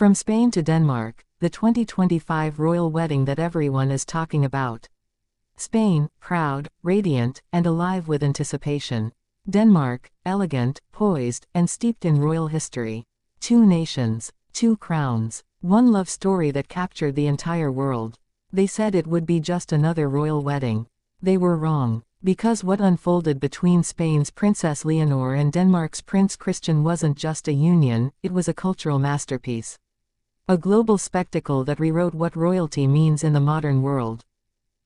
From Spain to Denmark, the 2025 royal wedding that everyone is talking about. Spain, proud, radiant, and alive with anticipation. Denmark, elegant, poised, and steeped in royal history. Two nations, two crowns, one love story that captured the entire world. They said it would be just another royal wedding. They were wrong. Because what unfolded between Spain's Princess Leonor and Denmark's Prince Christian wasn't just a union, it was a cultural masterpiece. A global spectacle that rewrote what royalty means in the modern world.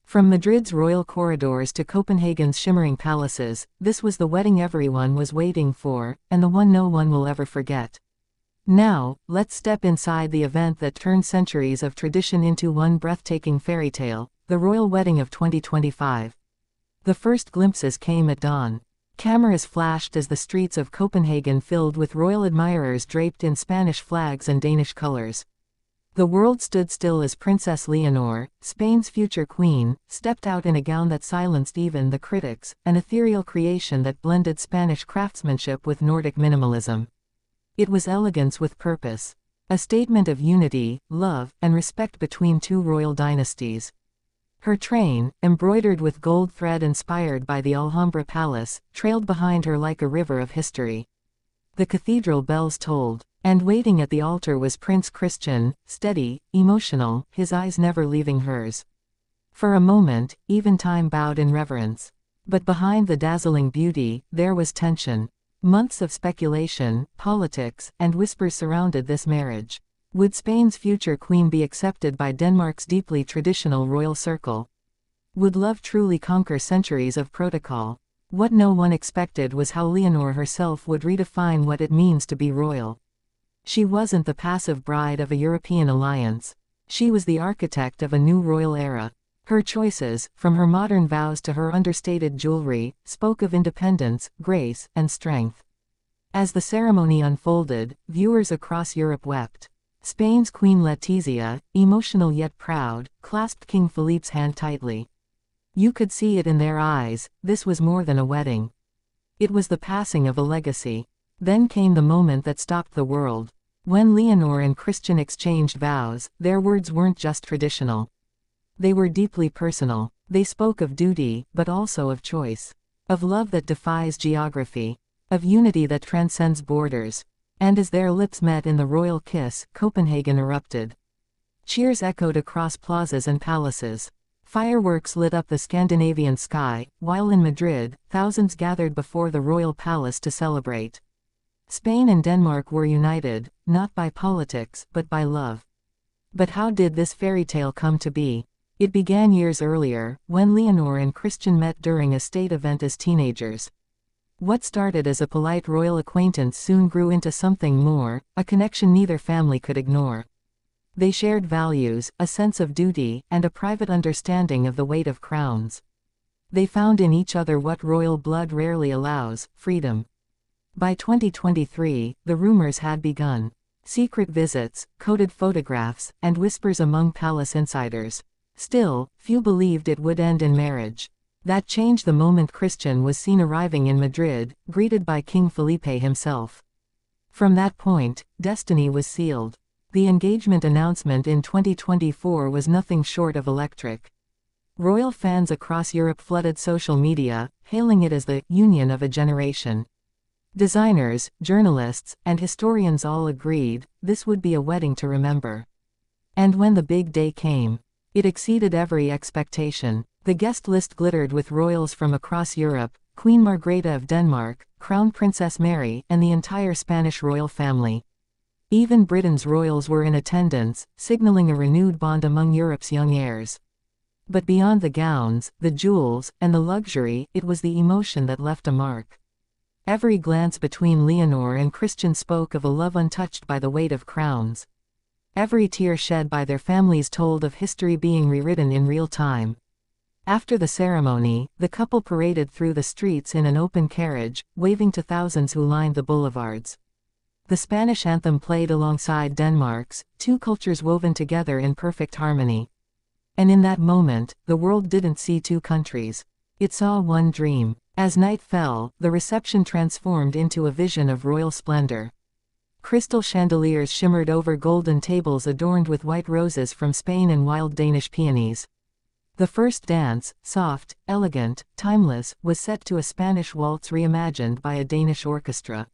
From Madrid's royal corridors to Copenhagen's shimmering palaces, this was the wedding everyone was waiting for, and the one no one will ever forget. Now, let's step inside the event that turned centuries of tradition into one breathtaking fairy tale, the royal wedding of 2025. The first glimpses came at dawn. Cameras flashed as the streets of Copenhagen filled with royal admirers draped in Spanish flags and Danish colors. The world stood still as Princess Leonor, Spain's future queen, stepped out in a gown that silenced even the critics, an ethereal creation that blended Spanish craftsmanship with Nordic minimalism. It was elegance with purpose. A statement of unity, love, and respect between two royal dynasties. Her train, embroidered with gold thread inspired by the Alhambra Palace, trailed behind her like a river of history. The cathedral bells tolled, and waiting at the altar was Prince Christian, steady, emotional, his eyes never leaving hers. For a moment, even time bowed in reverence. But behind the dazzling beauty, there was tension. Months of speculation, politics, and whispers surrounded this marriage. Would Spain's future queen be accepted by Denmark's deeply traditional royal circle? Would love truly conquer centuries of protocol? What no one expected was how Leonor herself would redefine what it means to be royal. She wasn't the passive bride of a European alliance. She was the architect of a new royal era. Her choices, from her modern vows to her understated jewelry, spoke of independence, grace, and strength. As the ceremony unfolded, viewers across Europe wept. Spain's Queen Letizia, emotional yet proud, clasped King Philippe's hand tightly. You could see it in their eyes, this was more than a wedding. It was the passing of a legacy. Then came the moment that stopped the world. When Leonor and Christian exchanged vows, their words weren't just traditional. They were deeply personal. They spoke of duty, but also of choice. Of love that defies geography. Of unity that transcends borders. And as their lips met in the royal kiss, Copenhagen erupted. Cheers echoed across plazas and palaces. Fireworks lit up the Scandinavian sky, while in Madrid, thousands gathered before the royal palace to celebrate. Spain and Denmark were united, not by politics, but by love. But how did this fairy tale come to be? It began years earlier, when Leonor and Christian met during a state event as teenagers. What started as a polite royal acquaintance soon grew into something more, a connection neither family could ignore. They shared values, a sense of duty, and a private understanding of the weight of crowns. They found in each other what royal blood rarely allows, freedom. By 2023, the rumors had begun. Secret visits, coded photographs, and whispers among palace insiders. Still, few believed it would end in marriage. That changed the moment Christian was seen arriving in Madrid, greeted by King Felipe himself. From that point, destiny was sealed. The engagement announcement in 2024 was nothing short of electric. Royal fans across Europe flooded social media, hailing it as the union of a generation. Designers, journalists, and historians all agreed, this would be a wedding to remember. And when the big day came, it exceeded every expectation. The guest list glittered with royals from across Europe, Queen Margrethe of Denmark, Crown Princess Mary, and the entire Spanish royal family. Even Britain's royals were in attendance, signaling a renewed bond among Europe's young heirs. But beyond the gowns, the jewels, and the luxury, it was the emotion that left a mark. Every glance between Leonor and Christian spoke of a love untouched by the weight of crowns. Every tear shed by their families told of history being rewritten in real time. After the ceremony, the couple paraded through the streets in an open carriage, waving to thousands who lined the boulevards. The Spanish anthem played alongside Denmark's, two cultures woven together in perfect harmony. And in that moment, the world didn't see two countries. It saw one dream. As night fell, the reception transformed into a vision of royal splendor. Crystal chandeliers shimmered over golden tables adorned with white roses from Spain and wild Danish peonies. The first dance, soft, elegant, timeless, was set to a Spanish waltz reimagined by a Danish orchestra.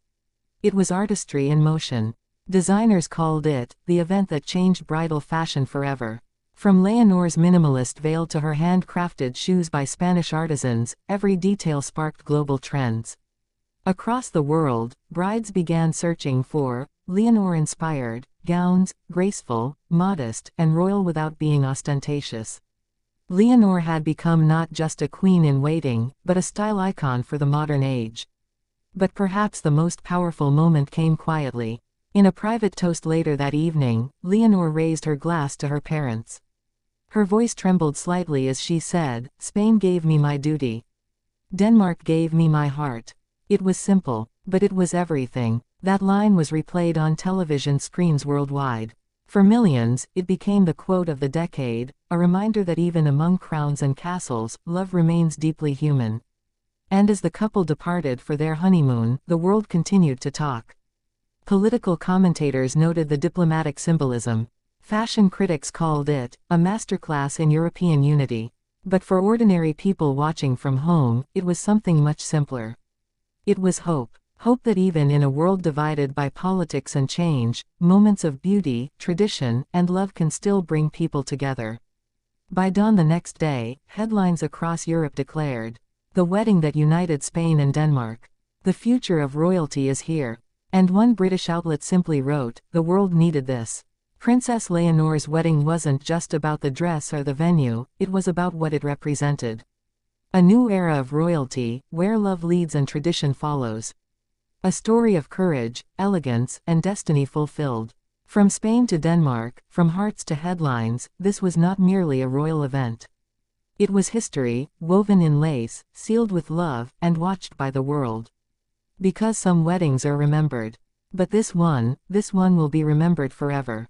It was artistry in motion. Designers called it the event that changed bridal fashion forever. From Leonor's minimalist veil to her handcrafted shoes by Spanish artisans, every detail sparked global trends. Across the world, brides began searching for Leonor-inspired gowns, graceful, modest, and royal without being ostentatious. Leonor had become not just a queen in waiting, but a style icon for the modern age. But perhaps the most powerful moment came quietly. In a private toast later that evening, Leonor raised her glass to her parents. Her voice trembled slightly as she said, "Spain gave me my duty. Denmark gave me my heart." It was simple, but it was everything. That line was replayed on television screens worldwide. For millions, it became the quote of the decade, a reminder that even among crowns and castles, love remains deeply human. And as the couple departed for their honeymoon, the world continued to talk. Political commentators noted the diplomatic symbolism. Fashion critics called it a masterclass in European unity. But for ordinary people watching from home, it was something much simpler. It was hope. Hope that even in a world divided by politics and change, moments of beauty, tradition, and love can still bring people together. By dawn the next day, headlines across Europe declared, "The wedding that united Spain and Denmark. The future of royalty is here." And one British outlet simply wrote, "The world needed this." Princess Leonor's wedding wasn't just about the dress or the venue, it was about what it represented. A new era of royalty, where love leads and tradition follows. A story of courage, elegance, and destiny fulfilled. From Spain to Denmark, from hearts to headlines, this was not merely a royal event. It was history, woven in lace, sealed with love, and watched by the world. Because some weddings are remembered. But this one will be remembered forever.